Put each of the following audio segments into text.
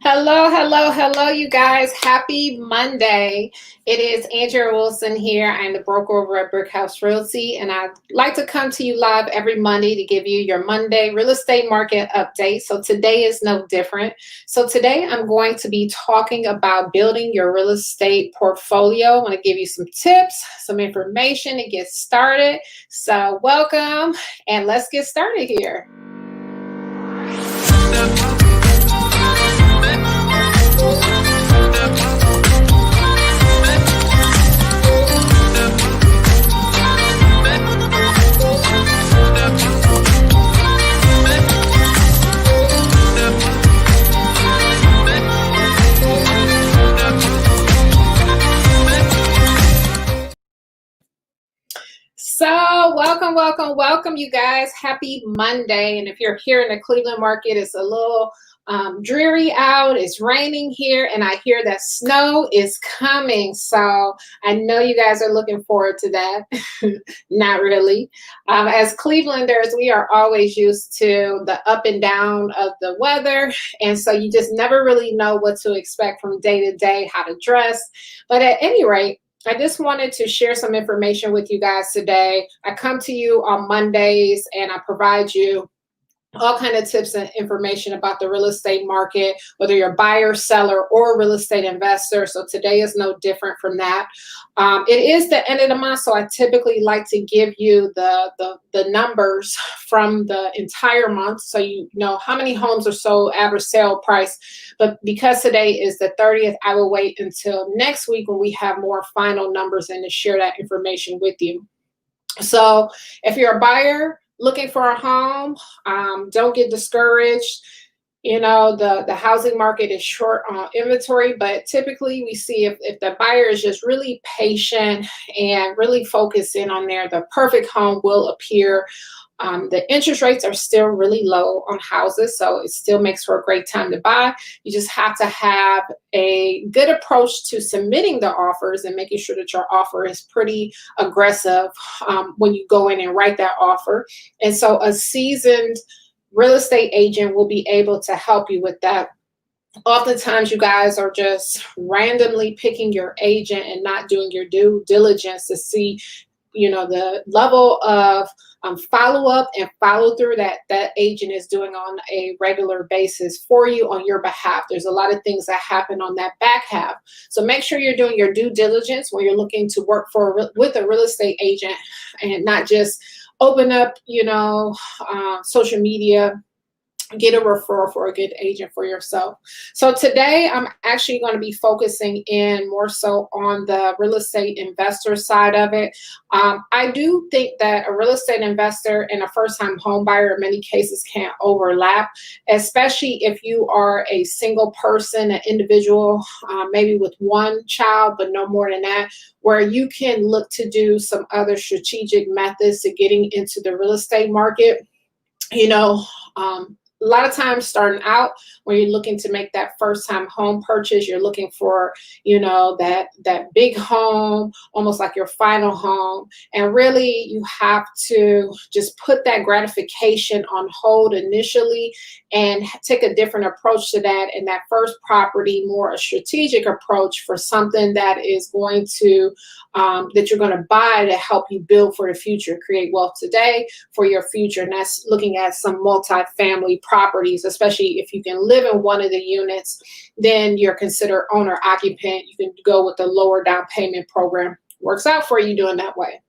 Hello, you guys. Happy Monday. It is Andrea Wilson here. I'm the broker over at Brickhouse Realty, and I'd like to come to you live every Monday to give you your Monday real estate market update. So today is no different. So today I'm going to be talking about building your real estate portfolio. I want to give you some tips, some information to get started. So welcome, and let's get started here. So welcome, you guys. Happy Monday. And if you're here in the Cleveland market, it's a little dreary out. It's raining here, and I hear that snow is coming. So I know you guys are looking forward to that. Not really. As Clevelanders, we are always used to the up and down of the weather. And so you just never really know what to expect from day to day, how to dress. But at any rate, I just wanted to share some information with you guys today. I come to you on Mondays and I provide you all kind of tips and information about the real estate market, whether you're a buyer, seller, or real estate investor. So today is no different from that. It is the end of the month, so I typically like to give you the numbers from the entire month, so you know how many homes are sold, average sale price. But because today is the 30th, I will wait until next week when we have more final numbers and to share that information with you. So if you're a buyer looking for a home, don't get discouraged. You know, the housing market is short on inventory, but typically we see if the buyer is just really patient and really focused in on there, the perfect home will appear. The interest rates are still really low on houses, so it still makes for a great time to buy. You just have to have a good approach to submitting the offers and making sure that your offer is pretty aggressive when you go in and write that offer. And so a seasoned real estate agent will be able to help you with that. Oftentimes you guys are just randomly picking your agent and not doing your due diligence to see, you know, the level of follow up and follow through that agent is doing on a regular basis for you on your behalf. There's a lot of things that happen on that back half. So make sure you're doing your due diligence when you're looking to work with a real estate agent and not just open up, you know, social media. Get a referral for a good agent for yourself. So today I'm actually going to be focusing in more so on the real estate investor side of it. I do think that a real estate investor and a first-time home buyer in many cases can overlap, especially if you are a single person, an individual, maybe with one child, but no more than that, where you can look to do some other strategic methods to getting into the real estate market. You know, a lot of times starting out when you're looking to make that first time home purchase, you're looking for, you know, that big home, almost like your final home. And really you have to just put that gratification on hold initially and take a different approach to that. And that first property, more a strategic approach for something that is going to, that you're going to buy to help you build for the future, create wealth today for your future. And that's looking at some multi-family properties, especially if you can live in one of the units, then you're considered owner occupant. You can go with the lower down payment program. Works out for you doing that way.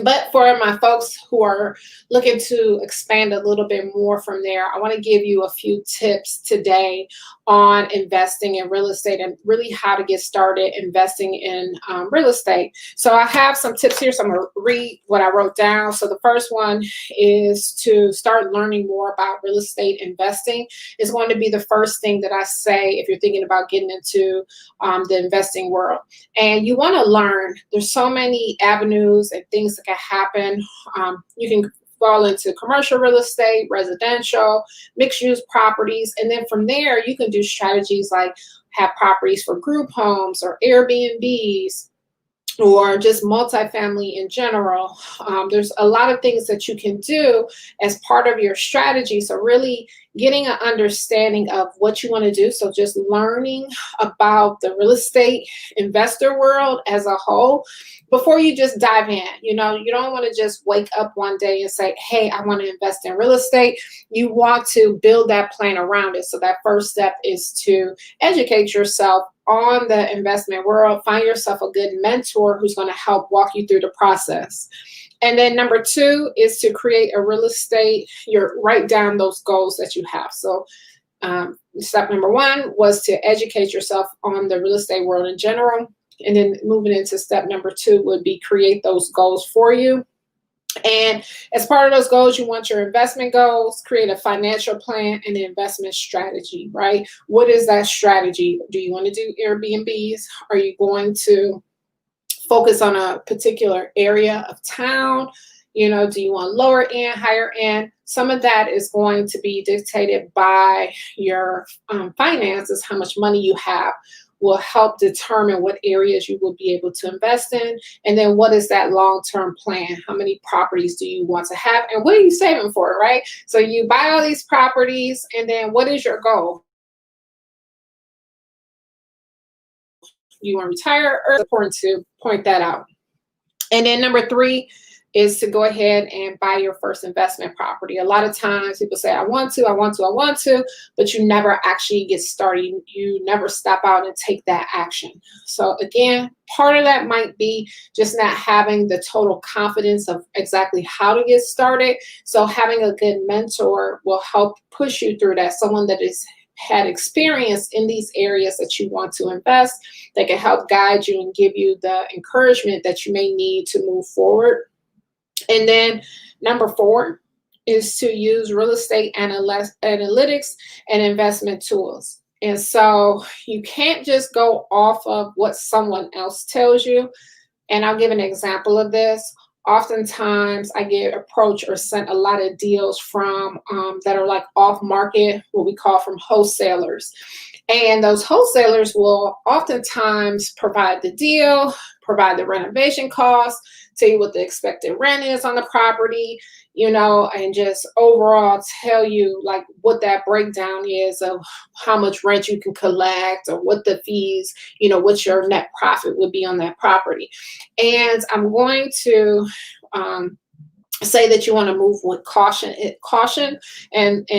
But for my folks who are looking to expand a little bit more from there, I want to give you a few tips today on investing in real estate and really how to get started investing in real estate. So I have some tips here, so I'm going to read what I wrote down. So the first one is to start learning more about real estate investing. It's going to be the first thing that I say if you're thinking about getting into the investing world. And you want to learn. There's so many avenues and things that can happen. You can fall into commercial real estate, residential, mixed-use properties, and then from there you can do strategies like have properties for group homes or Airbnbs or just multifamily in general. There's a lot of things that you can do as part of your strategy. So really getting an understanding of what you want to do. So just learning about the real estate investor world as a whole before you just dive in. You know, you don't want to just wake up one day and say, hey, I want to invest in real estate. You want to build that plan around it. So that first step is to educate yourself on the investment world. Find yourself a good mentor who's going to help walk you through the process. And then number two is to create a real estate, write down those goals that you have. So step number one was to educate yourself on the real estate world in general. And then moving into step number two would be create those goals for you. And as part of those goals, you want your investment goals, create a financial plan and an investment strategy, right? What is that strategy? Do you want to do Airbnbs? Are you going to focus on a particular area of town? You know, do you want lower end, higher end? Some of that is going to be dictated by your finances. How much money you have will help determine what areas you will be able to invest in. And then what is that long-term plan? How many properties do you want to have? And what are you saving for, right? So you buy all these properties, and then what is your goal? You want to retire, or it's important to point that out. And then number three is to go ahead and buy your first investment property. A lot of times people say, I want to, but you never actually get started. You never step out and take that action. So again, part of that might be just not having the total confidence of exactly how to get started. So having a good mentor will help push you through that. Someone that is had experience in these areas that you want to invest, that can help guide you and give you the encouragement that you may need to move forward. And then number four is to use real estate analytics and investment tools. And so you can't just go off of what someone else tells you. And I'll give an example of this. Oftentimes I get approached or sent a lot of deals from that are like off market, what we call from wholesalers. And those wholesalers will oftentimes provide the deal, provide the renovation costs, tell you what the expected rent is on the property, you know, and just overall tell you like what that breakdown is of how much rent you can collect or what the fees, you know, what your net profit would be on that property. And I'm going to say that you want to move with caution and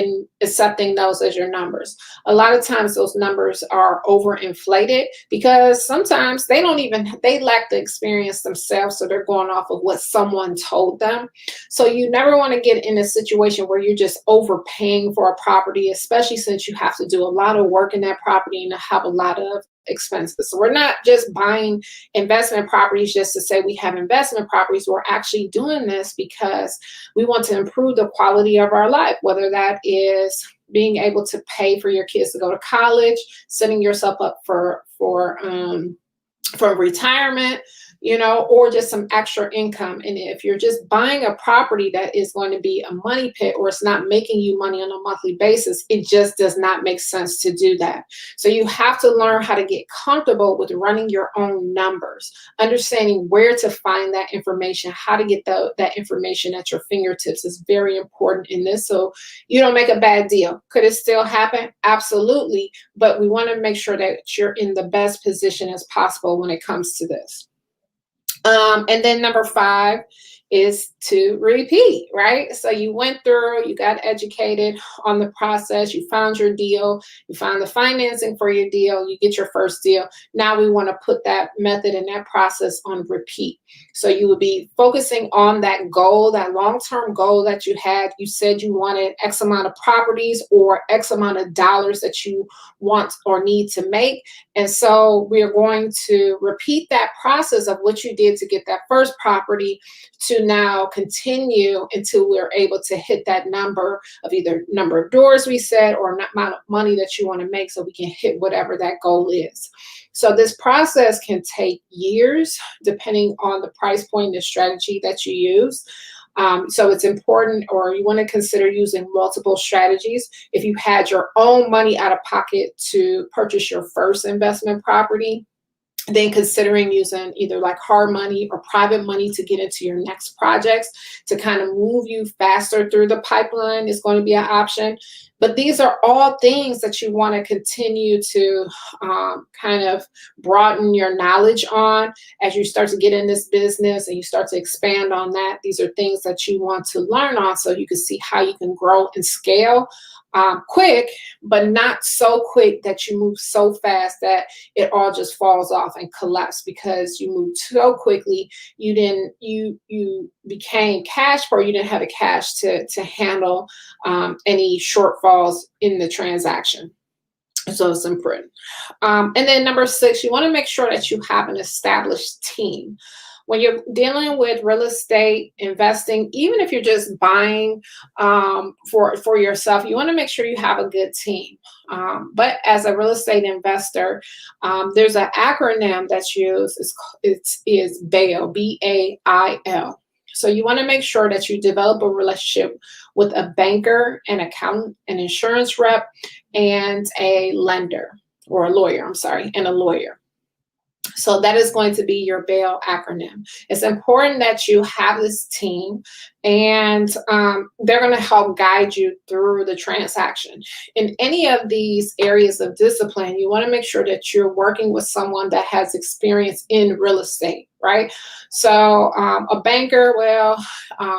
accepting those as your numbers. A lot of times those numbers are overinflated because sometimes they lack the experience themselves, so they're going off of what someone told them. So you never want to get in a situation where you're just overpaying for a property, especially since you have to do a lot of work in that property and have a lot of expenses. So we're not just buying investment properties just to say we have investment properties. We're actually doing this because we want to improve the quality of our life, whether that is being able to pay for your kids to go to college, setting yourself up for retirement, you know, or just some extra income. And if you're just buying a property that is going to be a money pit or it's not making you money on a monthly basis, it just does not make sense to do that. So you have to learn how to get comfortable with running your own numbers, understanding where to find that information, how to get that information at your fingertips is very important in this. So you don't make a bad deal. Could it still happen? Absolutely. But we want to make sure that you're in the best position as possible when it comes to this. And then number five is to repeat, right? So you went through, you got educated on the process, you found your deal, you found the financing for your deal, you get your first deal. Now we want to put that method and that process on repeat. So you would be focusing on that goal, that long-term goal that you had. You said you wanted X amount of properties or X amount of dollars that you want or need to make. And so we are going to repeat that process of what you did to get that first property to now continue until we're able to hit that number of either number of doors we said or amount of money that you want to make so we can hit whatever that goal is. So this process can take years depending on the price point and the strategy that you use. So it's important, or you want to consider using multiple strategies. If you had your own money out of pocket to purchase your first investment property, then considering using either like hard money or private money to get into your next projects to kind of move you faster through the pipeline is going to be an option. But these are all things that you want to continue to kind of broaden your knowledge on as you start to get in this business and you start to expand on that. These are things that you want to learn on so you can see how you can grow and scale quick, but not so quick that you move so fast that it all just falls off and collapse because you moved so quickly. You became cash poor. You didn't have the cash to handle any shortfalls in the transaction. So it's important. And then number 6, you want to make sure that you have an established team. When you're dealing with real estate investing, even if you're just buying for yourself, you want to make sure you have a good team. But as a real estate investor, there's an acronym that's used. It's BAIL, BAIL. So you want to make sure that you develop a relationship with a banker, an accountant, an insurance rep, and a lender, or a lawyer, I'm sorry, and a lawyer. So that is going to be your BAIL acronym. It's important that you have this team, and they're going to help guide you through the transaction. In any of these areas of discipline, you want to make sure that you're working with someone that has experience in real estate, right? So a banker, well,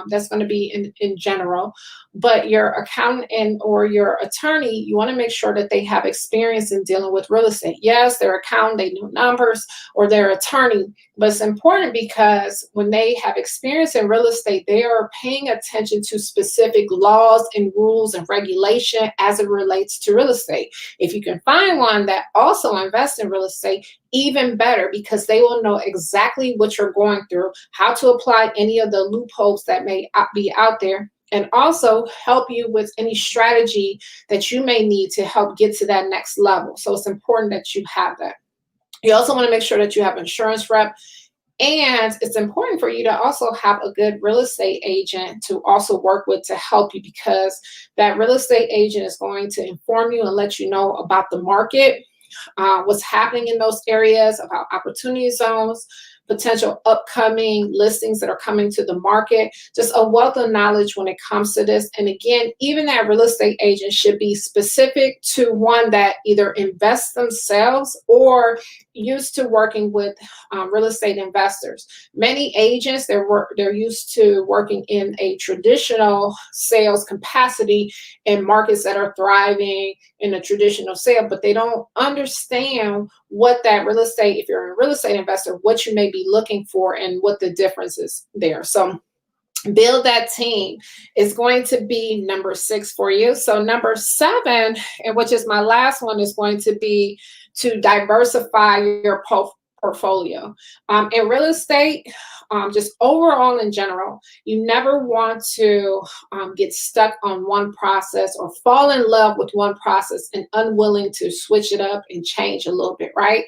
that's going to be in general, but your accountant or your attorney, you want to make sure that they have experience in dealing with real estate. Yes, they're accountant, they know numbers, or their attorney, but it's important because when they have experience in real estate, they are paying attention to specific laws and rules and regulation as it relates to real estate. If you can find one that also invests in real estate, even better, because they will know exactly what you're going through, how to apply any of the loopholes that may be out there, and also help you with any strategy that you may need to help get to that next level. So it's important that you have that. You also want to make sure that you have insurance rep. And it's important for you to also have a good real estate agent to also work with to help you, because that real estate agent is going to inform you and let you know about the market, what's happening in those areas, about opportunity zones, potential upcoming listings that are coming to the market, just a wealth of knowledge when it comes to this. And again, even that real estate agent should be specific to one that either invests themselves or used to working with real estate investors. Many agents, they're used to working in a traditional sales capacity in markets that are thriving in a traditional sale, but they don't understand what that real estate, if you're a real estate investor, what you may be looking for and what the difference is there. So build that team is going to be number 6 for you. So number 7, and which is my last one, is going to be to diversify your portfolio. In real estate, just overall in general, you never want to get stuck on one process or fall in love with one process and unwilling to switch it up and change a little bit, right?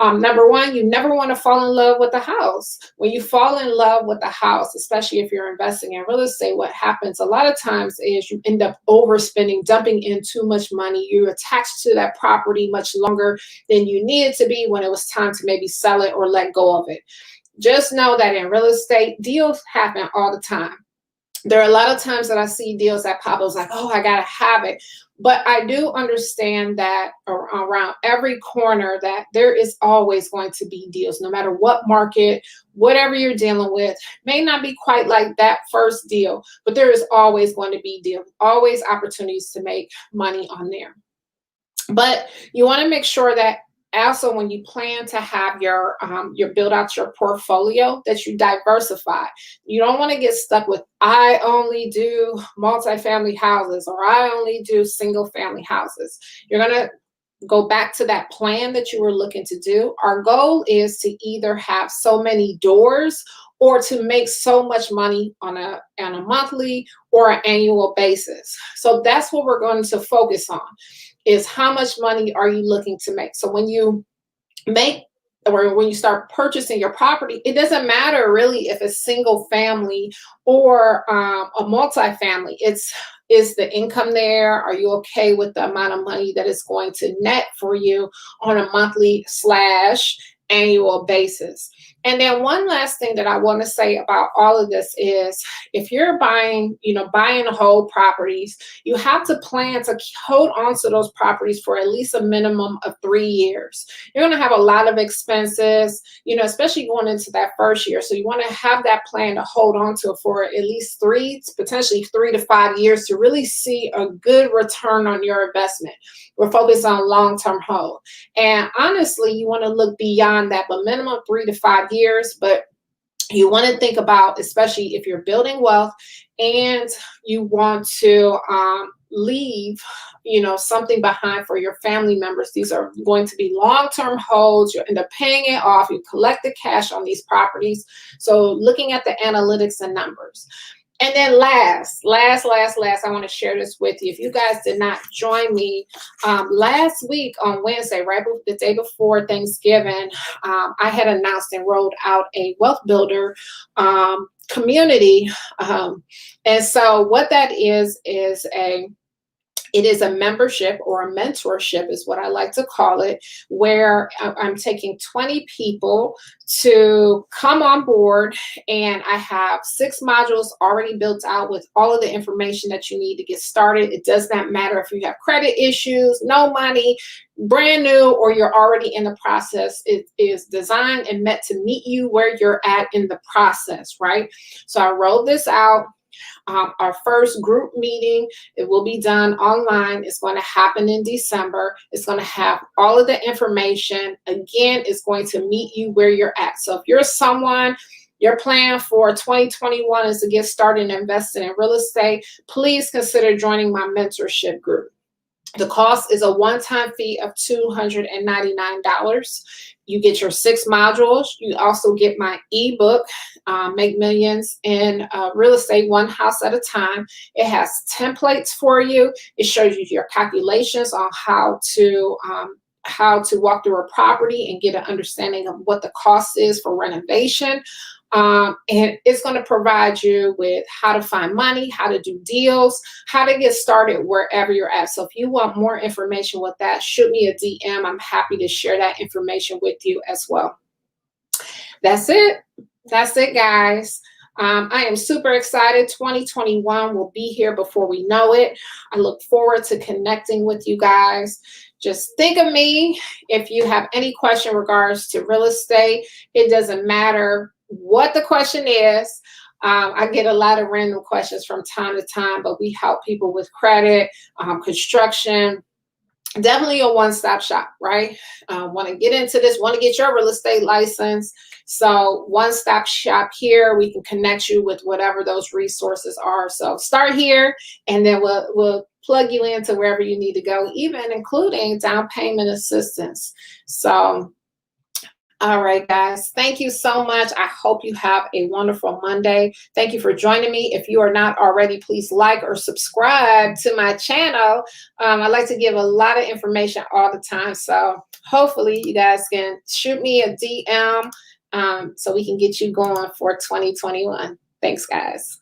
Number 1, you never want to fall in love with the house. When you fall in love with the house, especially if you're investing in real estate, what happens a lot of times is you end up overspending, dumping in too much money. You're attached to that property much longer than you needed to be when it was time to maybe sell it or let go of it. Just know that in real estate, deals happen all the time. There are a lot of times that I see deals that pop up, it's like, oh, I gotta have it. But I do understand that around every corner that there is always going to be deals, no matter what market, whatever you're dealing with. May not be quite like that first deal, but there is always going to be deals, always opportunities to make money on there. But you want to make sure that also when you plan to have your build out your portfolio, that you diversify. You don't want to get stuck with, I only do multifamily houses or I only do single family houses. You're going to go back to that plan that you were looking to do. Our goal is to either have so many doors or to make so much money on a monthly or an annual basis. So that's what we're going to focus on, is how much money are you looking to make. So when you make, or when you start purchasing your property, it doesn't matter really if it's single family or a multifamily. Is the income there? Are you okay with the amount of money that it's going to net for you on a monthly / annual basis? And then one last thing that I want to say about all of this is if you're buying, buying whole properties, you have to plan to hold on to those properties for at least a minimum of 3 years. You're going to have a lot of expenses, especially going into that first year. So you want to have that plan to hold on to for at least potentially 3 to 5 years to really see a good return on your investment. We're focused on long-term hold. And honestly, you want to look beyond that, but minimum 3 to 5 years. But you want to think about, especially if you're building wealth and you want to leave, something behind for your family members. These are going to be long-term holds. You end up paying it off. You collect the cash on these properties. So looking at the analytics and numbers. And then last, I want to share this with you. If you guys did not join me last week on Wednesday, right the day before Thanksgiving, I had announced and rolled out a wealth builder community. And so what that is it is a membership or a mentorship is what I like to call it, where I'm taking 20 people to come on board, and I have 6 modules already built out with all of the information that you need to get started. It does not matter if you have credit issues, no money, brand new, or you're already in the process. It is designed and meant to meet you where you're at in the process, right? So I rolled this out. Our first group meeting, it will be done online. It's going to happen in December. It's going to have all of the information. Again, it's going to meet you where you're at. So if you're someone, your plan for 2021 is to get started investing in real estate, please consider joining my mentorship group. The cost is a one-time fee of $299. You get your 6 modules. You also get my ebook, Make Millions in Real Estate One House at a Time. It has templates for you. It shows you your calculations on how to walk through a property and get an understanding of what the cost is for renovation. And it's going to provide you with how to find money, how to do deals, how to get started wherever you're at. So if you want more information with that, shoot me a DM. I'm happy to share that information with you as well. That's it. That's it, guys. I am super excited. 2021 will be here before we know it. I look forward to connecting with you guys. Just think of me if you have any question in regards to real estate. It doesn't matter what the question is. I get a lot of random questions from time to time, but we help people with credit, construction. Definitely a one-stop shop, right? Want to get into this, want to get your real estate license. So one-stop shop here. We can connect you with whatever those resources are. So start here, and then we'll plug you into wherever you need to go, even including down payment assistance. So all right, guys, thank you so much. I hope you have a wonderful Monday. Thank you for joining me. If you are not already, please like or subscribe to my channel. I like to give a lot of information all the time. So hopefully you guys can shoot me a DM so we can get you going for 2021. Thanks, guys.